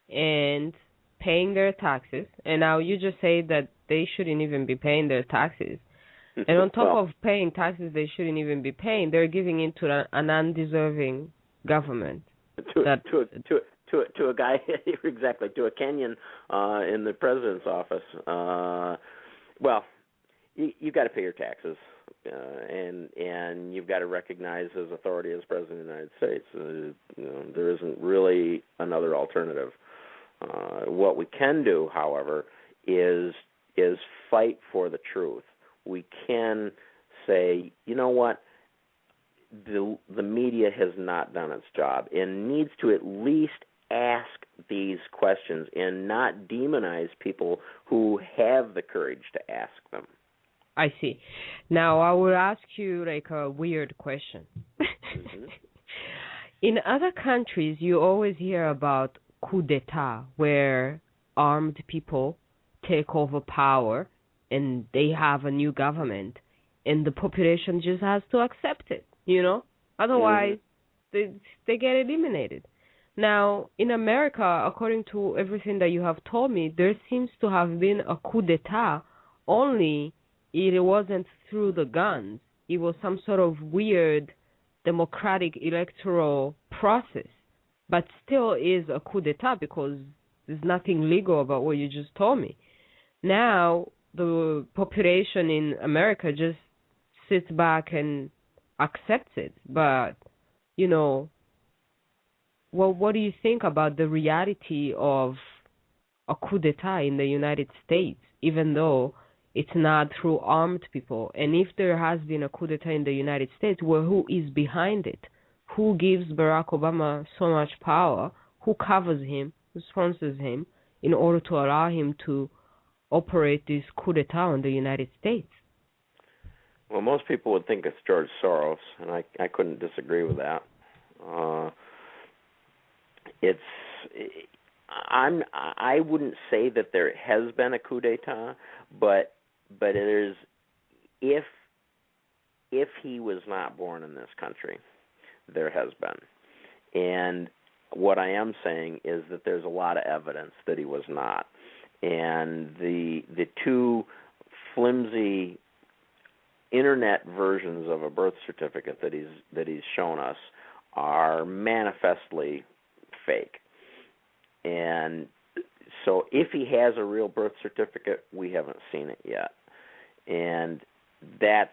and paying their taxes? And now you just say that they shouldn't even be paying their taxes. And on top of paying taxes, they shouldn't even be paying. They're giving into an undeserving government. To a guy, exactly, to a Kenyan in the president's office. Well, you got to pay your taxes, and you've got to recognize his authority as president of the United States. There isn't really another alternative. What we can do, however, is fight for the truth. We can say, you know what, the media has not done its job and needs to at least ask these questions and not demonize people who have the courage to ask them. I see. Now, I will ask you like a weird question. In other countries, you always hear about coup d'etat, where armed people take over power and they have a new government, and the population just has to accept it, Otherwise, they get eliminated. Now, in America, according to everything that you have told me, there seems to have been a coup d'etat, only it wasn't through the guns. It was some sort of weird democratic electoral process, but still is a coup d'etat because there's nothing legal about what you just told me. Now, the population in America just sits back and accepts it. But, what do you think about the reality of a coup d'etat in the United States, even though it's not through armed people? And if there has been a coup d'etat in the United States, well, who is behind it? Who gives Barack Obama so much power? Who covers him? Who sponsors him in order to allow him to operate this coup d'etat in the United States? Well, most people would think it's George Soros, and I couldn't disagree with that. I wouldn't say that there has been a coup d'etat, but it is, if he was not born in this country, there has been. And what I am saying is that there's a lot of evidence that he was not. And the two flimsy internet versions of a birth certificate that he's shown us are manifestly fake. And so if he has a real birth certificate, we haven't seen it yet. And that's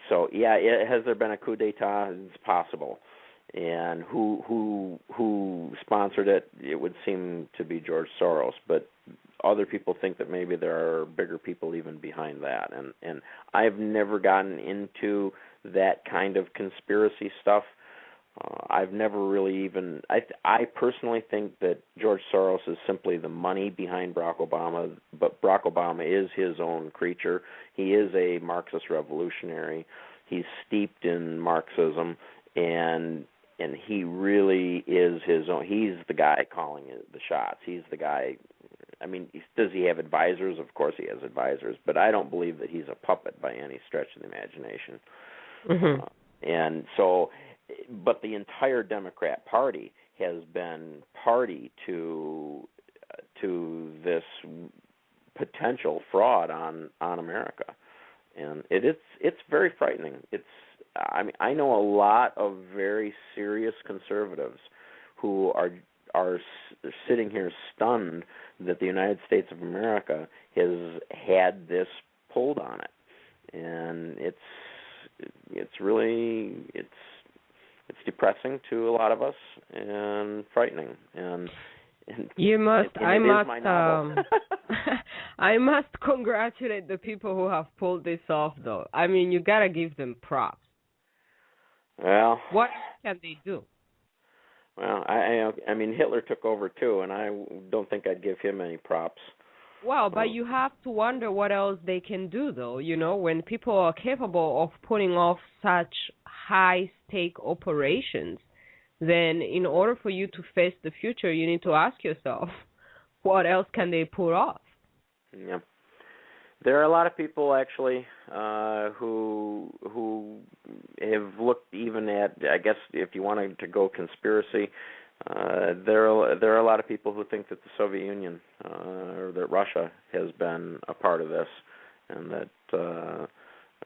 so yeah, has there been a coup d'etat? It's possible. And who sponsored it? It would seem to be George Soros, but other people think that maybe there are bigger people even behind that. And I've never gotten into that kind of conspiracy stuff. I've never really even. I personally think that George Soros is simply the money behind Barack Obama, but Barack Obama is his own creature. He is a Marxist revolutionary. He's steeped in Marxism, and he really is his own. He's the guy calling the shots. He's the guy. I mean, does he have advisors? Of course he has advisors, but I don't believe that he's a puppet by any stretch of the imagination. Mm-hmm. And so, but the entire Democrat Party has been party to this potential fraud on America, and it's very frightening. I know a lot of very serious conservatives who are sitting here stunned that the United States of America has had this pulled on it, and it's really depressing to a lot of us and frightening. And I must congratulate the people who have pulled this off, though. I mean, you gotta give them props. Well, what can they do? Well, I mean, Hitler took over too, and I don't think I'd give him any props. Well, but you have to wonder what else they can do, though. You know, when people are capable of putting off such high-stake operations, then in order for you to face the future, you need to ask yourself, what else can they pull off? Yeah. There are a lot of people, actually, who have looked even at, I guess, if you wanted to go conspiracy, there are a lot of people who think that the Soviet Union or that Russia has been a part of this, and that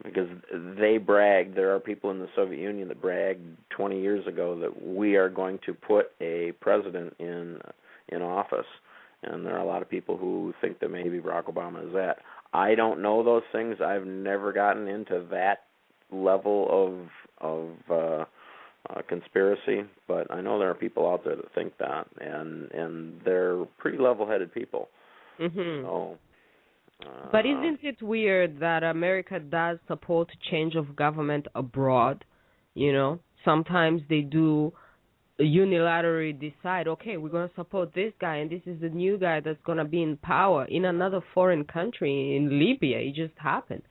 because they bragged, there are people in the Soviet Union that bragged 20 years ago that we are going to put a president in office, and there are a lot of people who think that maybe Barack Obama is that. I don't know those things. I've never gotten into that level of conspiracy, but I know there are people out there that think that, and they're pretty level-headed people. Mm-hmm. So, but isn't it weird that America does support change of government abroad? You know, sometimes they do unilaterally decide, okay, we're going to support this guy, and this is the new guy that's going to be in power in another foreign country. In Libya, it just happened.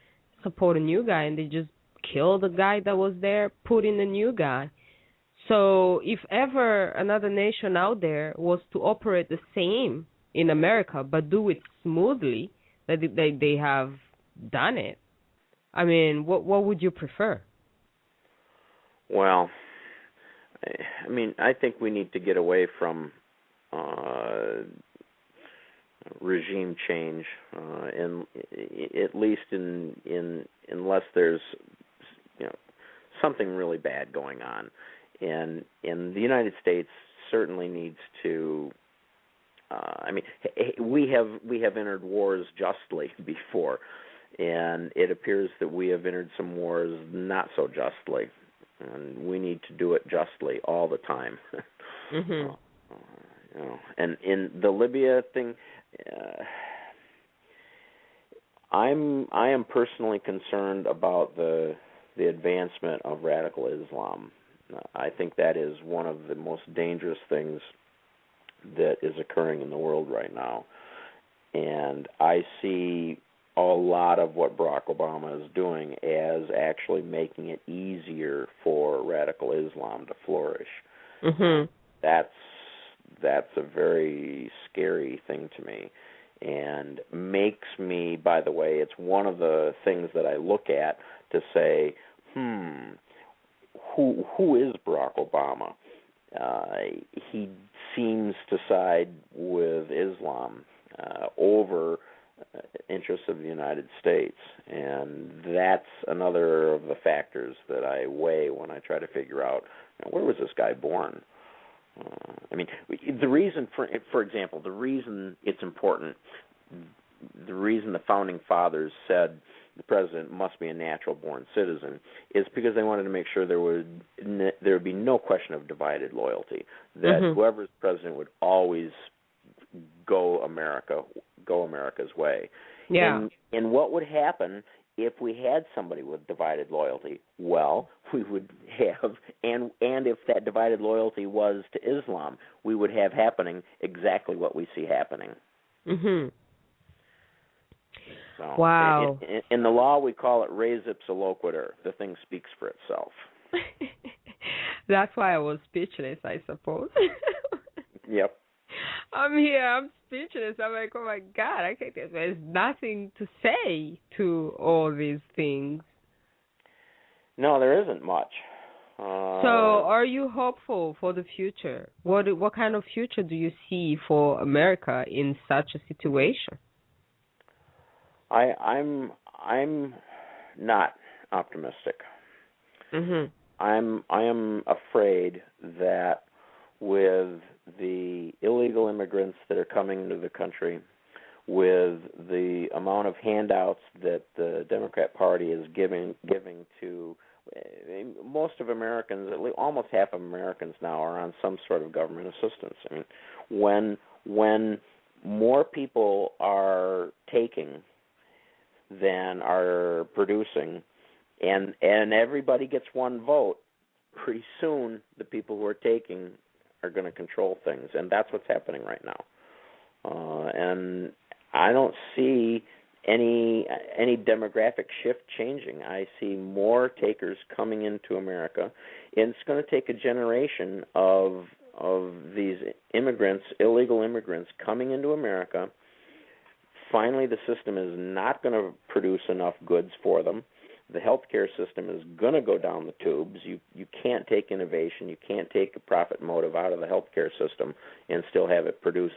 Support a new guy, and they just kill the guy that was there, put in a new guy. So if ever another nation out there was to operate the same in America, but do it smoothly, that they have done it, I mean, what would you prefer? Well, I mean, I think we need to get away from regime change, and at least unless there's something really bad going on, and the United States certainly needs to. I mean, we have entered wars justly before, and it appears that we have entered some wars not so justly. And we need to do it justly all the time. Mm-hmm. And in the Libya thing, I am personally concerned about the advancement of radical Islam. I think that is one of the most dangerous things that is occurring in the world right now. And I see a lot of what Barack Obama is doing as actually making it easier for radical Islam to flourish. Mm-hmm. That's a very scary thing to me, and makes me, by the way, it's one of the things that I look at to say, who is Barack Obama? He seems to side with Islam over interests of the United States, and that's another of the factors that I weigh when I try to figure out, where was this guy born? I mean, the reason, for example, the reason it's important, the reason the founding fathers said the president must be a natural-born citizen is because they wanted to make sure there would be no question of divided loyalty, that whoever's president would always go America's way. Yeah. And what would happen if we had somebody with divided loyalty? Well, we would have, and if that divided loyalty was to Islam, we would have happening exactly what we see happening. Mhm. So, wow. In the law, we call it res ipsa loquitur. The thing speaks for itself. That's why I was speechless, I suppose. Yep. I'm here, I'm speechless. I'm like, oh my God, I can't, there's nothing to say to all these things. No, there isn't much. So, are you hopeful for the future? What kind of future do you see for America in such a situation? I'm not optimistic. Mhm. I am afraid that with the illegal immigrants that are coming into the country, with the amount of handouts that the Democrat Party is giving to most of Americans, at least almost half of Americans now are on some sort of government assistance. I mean, when more people are taking than are producing, and everybody gets one vote, pretty soon the people who are taking are going to control things, and that's what's happening right now. And I don't see any demographic shift changing. I see more takers coming into America, and it's going to take a generation of these immigrants, illegal immigrants, coming into America. Finally, the system is not going to produce enough goods for them. The healthcare system is going to go down the tubes. You can't take innovation, you can't take a profit motive out of the healthcare system and still have it produce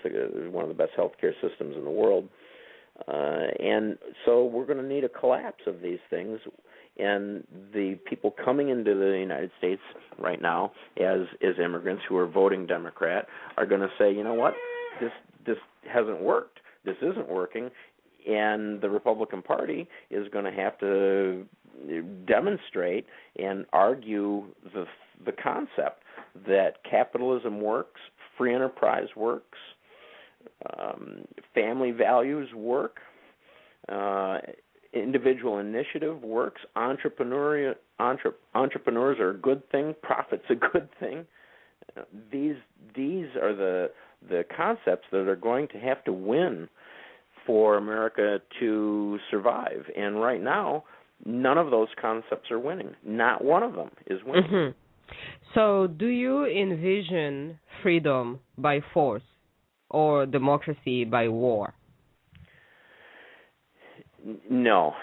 one of the best healthcare systems in the world. And so we're going to need a collapse of these things. And the people coming into the United States right now as immigrants who are voting Democrat are going to say, you know what, this hasn't worked. This isn't working. And the Republican Party is going to have to demonstrate and argue the concept that capitalism works, free enterprise works, family values work, individual initiative works, entrepreneurs are a good thing, profit's a good thing. These are the concepts that are going to have to win for America to survive. And right now, none of those concepts are winning. Not one of them is winning. Mm-hmm. So do you envision freedom by force or democracy by war? No.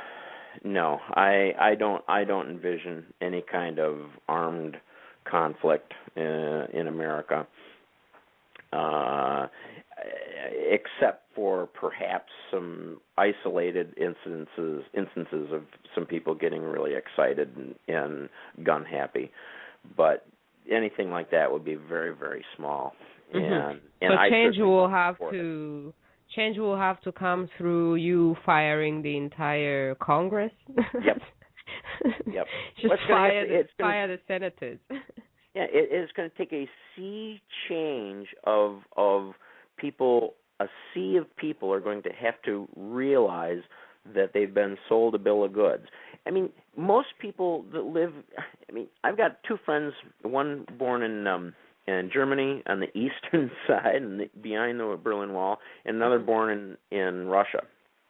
I don't envision any kind of armed conflict in America. Except for perhaps some isolated instances of some people getting really excited and gun happy, but anything like that would be very, very small. Mm-hmm. And so change will have to come through you firing the entire Congress. Yep. Just fire the senators. Yeah, it's going to take a sea change of people. A sea of people are going to have to realize that they've been sold a bill of goods. I mean, most people that live. I mean, I've got two friends. One born in Germany on the eastern side, and behind the Berlin Wall, and another born in Russia.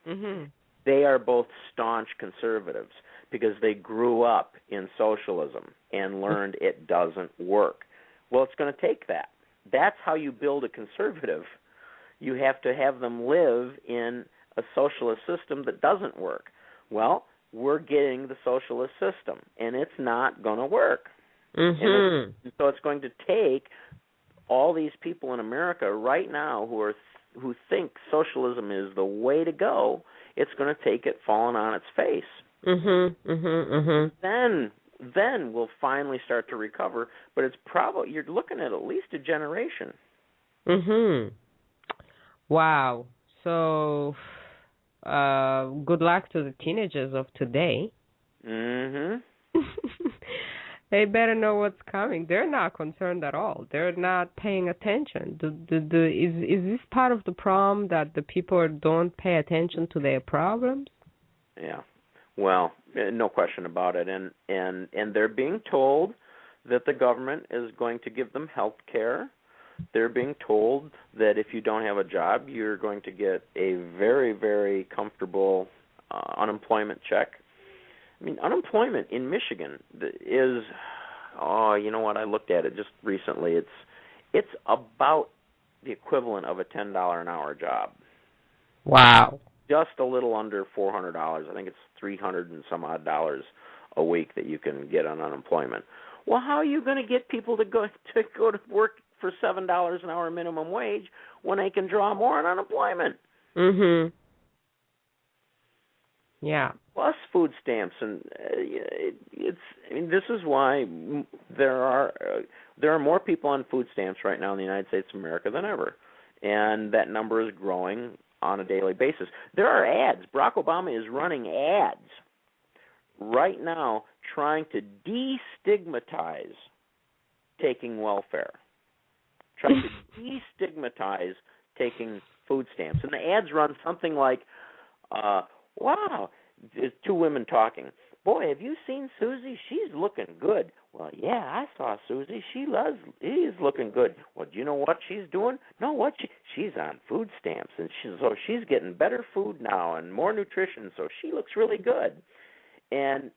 Mm-hmm. They are both staunch conservatives because they grew up in socialism and learned it doesn't work. Well, it's going to take that. That's how you build a conservative. You have to have them live in a socialist system that doesn't work. Well, we're getting the socialist system, and it's not going to work. Mhm. And so it's going to take all these people in America right now who think socialism is the way to go. It's going to take it falling on its face. Mhm. Mhm. Then we'll finally start to recover. But it's probably, you're looking at least a generation. Mhm. Wow. So, good luck to the teenagers of today. Mhm. They better know what's coming. They're not concerned at all. They're not paying attention. Is this part of the problem that the people don't pay attention to their problems? Yeah. Well, no question about it. And they're being told that the government is going to give them health care. They're being told that if you don't have a job, you're going to get a very, very comfortable unemployment check. I mean, unemployment in Michigan is, oh, you know what? I looked at it just recently. It's about the equivalent of a $10 an hour job. Wow. Just a little under $400. I think it's $300 and some odd dollars a week that you can get on unemployment. Well, how are you going to get people to go to work for $7 an hour minimum wage when they can draw more on unemployment? Mhm. Yeah. Plus food stamps, and it's. I mean, this is why there are more people on food stamps right now in the United States of America than ever, and that number is growing on a daily basis. There are ads. Barack Obama is running ads right now trying to destigmatize taking welfare, trying to destigmatize taking food stamps. And the ads run something like, wow, there's two women talking. Boy, have you seen Susie? She's looking good. Well, yeah, I saw Susie. She's looking good. Well, do you know what she's doing? No, what? She's on food stamps, and so she's getting better food now and more nutrition, so she looks really good. And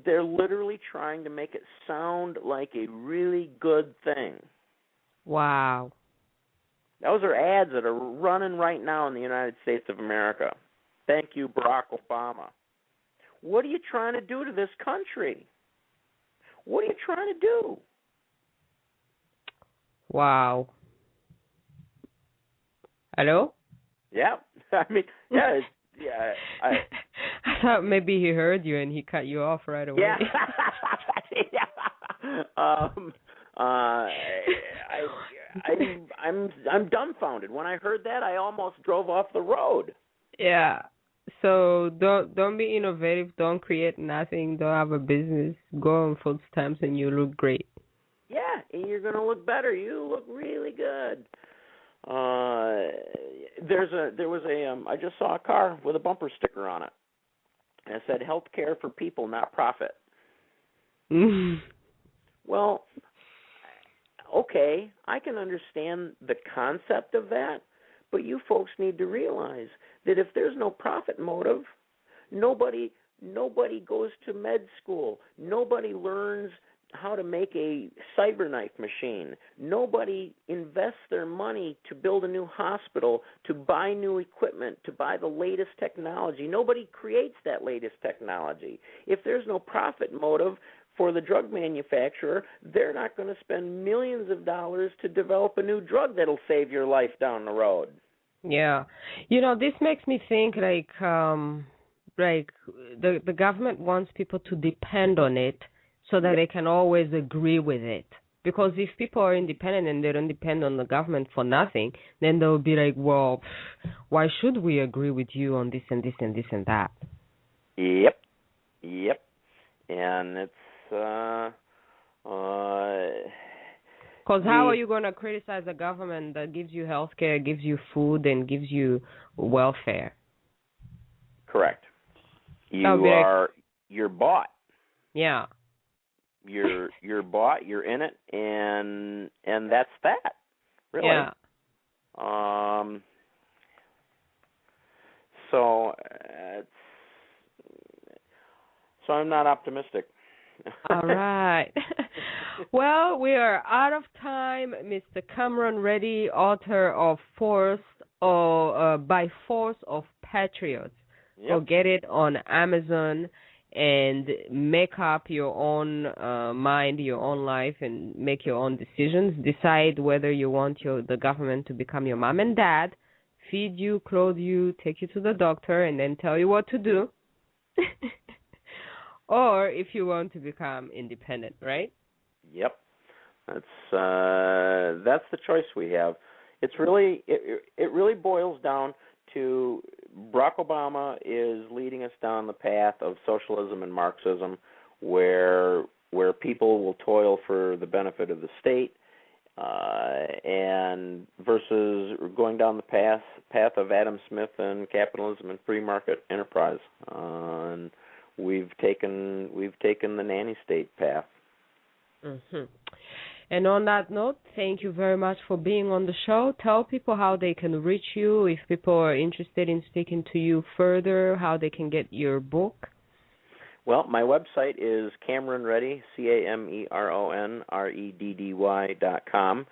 they're literally trying to make it sound like a really good thing. Wow. Those are ads that are running right now in the United States of America. Thank you, Barack Obama. What are you trying to do to this country? What are you trying to do? Wow. Hello? Yeah. I mean, yeah. I thought maybe he heard you and he cut you off right away. Yeah. I'm dumbfounded. When I heard that, I almost drove off the road. Yeah. So don't be innovative. Don't create nothing. Don't have a business. Go on food stamps and you look great. Yeah, and you're gonna look better. You look really good. I just saw a car with a bumper sticker on it, and it said "Health care for people, not profit." Well, okay, I can understand the concept of that, but you folks need to realize that if there's no profit motive, nobody goes to med school. Nobody learns how to make a cyberknife machine. Nobody invests their money to build a new hospital, to buy new equipment, to buy the latest technology. Nobody creates that latest technology. If there's no profit motive for the drug manufacturer, they're not going to spend millions of dollars to develop a new drug that'll save your life down the road. Yeah. This makes me think like the government wants people to depend on it so that they can always agree with it. Because if people are independent and they don't depend on the government for nothing, then they'll be like, well, why should we agree with you on this and this and this and that? Yep. And it's because how are you going to criticize a government that gives you health care, gives you food, and gives you welfare? Correct. You're bought. Yeah. You're bought. You're in it, and that's that. Really. Yeah. So I'm not optimistic. All right. Well, we are out of time. Mr. Cameron Reddy, author of By Force of Patriots. Yep. Go get it on Amazon. and make up your own mind, your own life, and make your own decisions. Decide whether you want the government to become your mom and dad, feed you, clothe you, take you to the doctor, and then tell you what to do. Or if you want to become independent, right? Yep. That's the choice we have. It's really it really boils down to Barack Obama is leading us down the path of socialism and Marxism, where people will toil for the benefit of the state, and versus going down the path of Adam Smith and capitalism and free market enterprise. And we've taken the nanny state path. Mm-hmm. And on that note, thank you very much for being on the show. Tell people how they can reach you, if people are interested in speaking to you further, how they can get your book. Well, my website is CameronReddy, CameronReddy.com,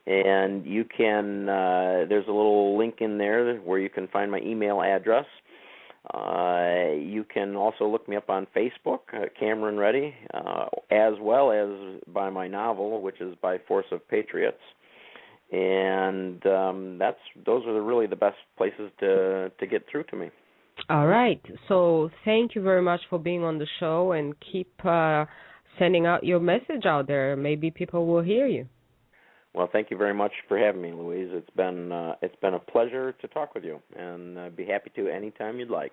and you can there's a little link in there where you can find my email address. You can also look me up on Facebook, Cameron Reddy, as well as by my novel, which is By Force of Patriots. And those are really the best places to get through to me. All right. So thank you very much for being on the show, and keep sending out your message out there. Maybe people will hear you. Well, thank you very much for having me, Louise. It's been a pleasure to talk with you, and I'd be happy to anytime you'd like.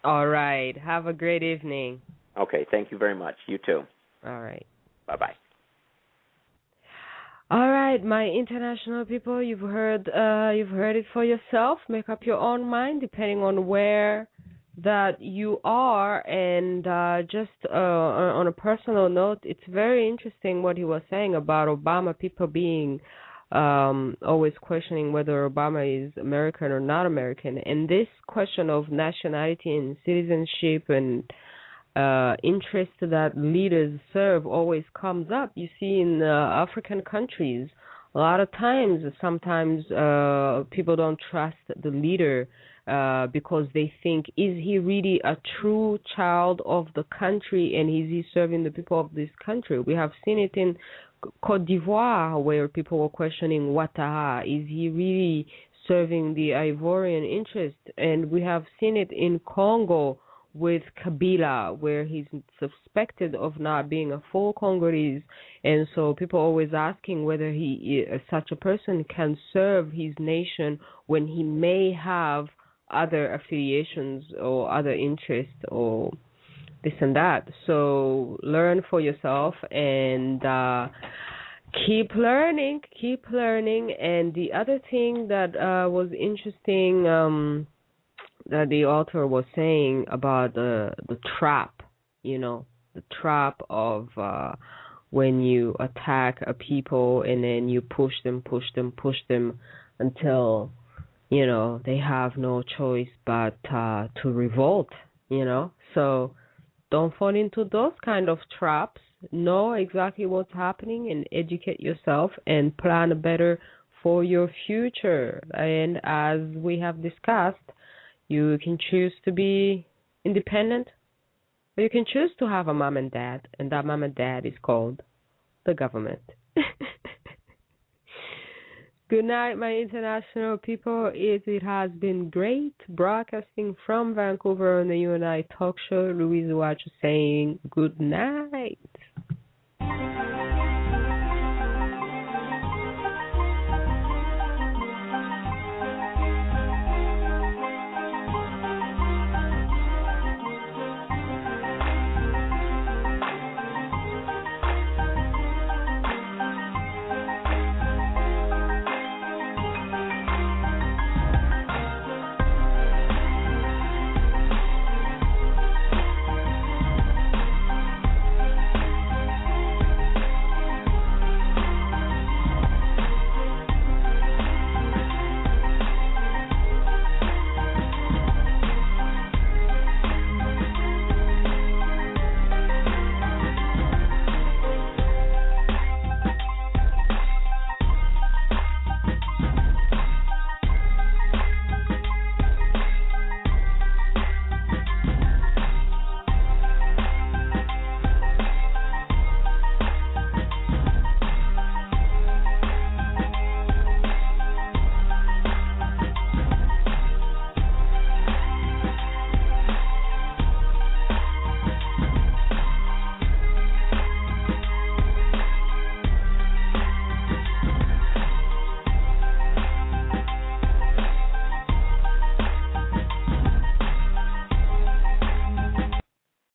All right. Have a great evening. Okay. Thank you very much. You too. All right. Bye-bye. All right, my international people, you've heard it for yourself. Make up your own mind depending on where that you are. And just on a personal note, it's very interesting what he was saying about Obama, people being always questioning whether Obama is American or not American. And this question of nationality and citizenship and interest that leaders serve always comes up. You see in African countries, a lot of times, sometimes people don't trust the leader because they think, is he really a true child of the country, and is he serving the people of this country? We have seen it in Côte d'Ivoire, where people were questioning Ouattara. Is he really serving the Ivorian interest? And we have seen it in Congo with Kabila, where he's suspected of not being a full Congolese. And so people are always asking whether such a person can serve his nation when he may have other affiliations or other interests or this and that. So learn for yourself and keep learning. And the other thing that was interesting that the author was saying about the trap, the trap of when you attack a people and then you push them until, they have no choice but to revolt, So don't fall into those kind of traps. Know exactly what's happening and educate yourself and plan better for your future. And as we have discussed, you can choose to be independent, or you can choose to have a mom and dad, and that mom and dad is called the government. Good night, my international people. It has been great broadcasting from Vancouver on the UNI Talk Show. Louise Uwachu saying good night.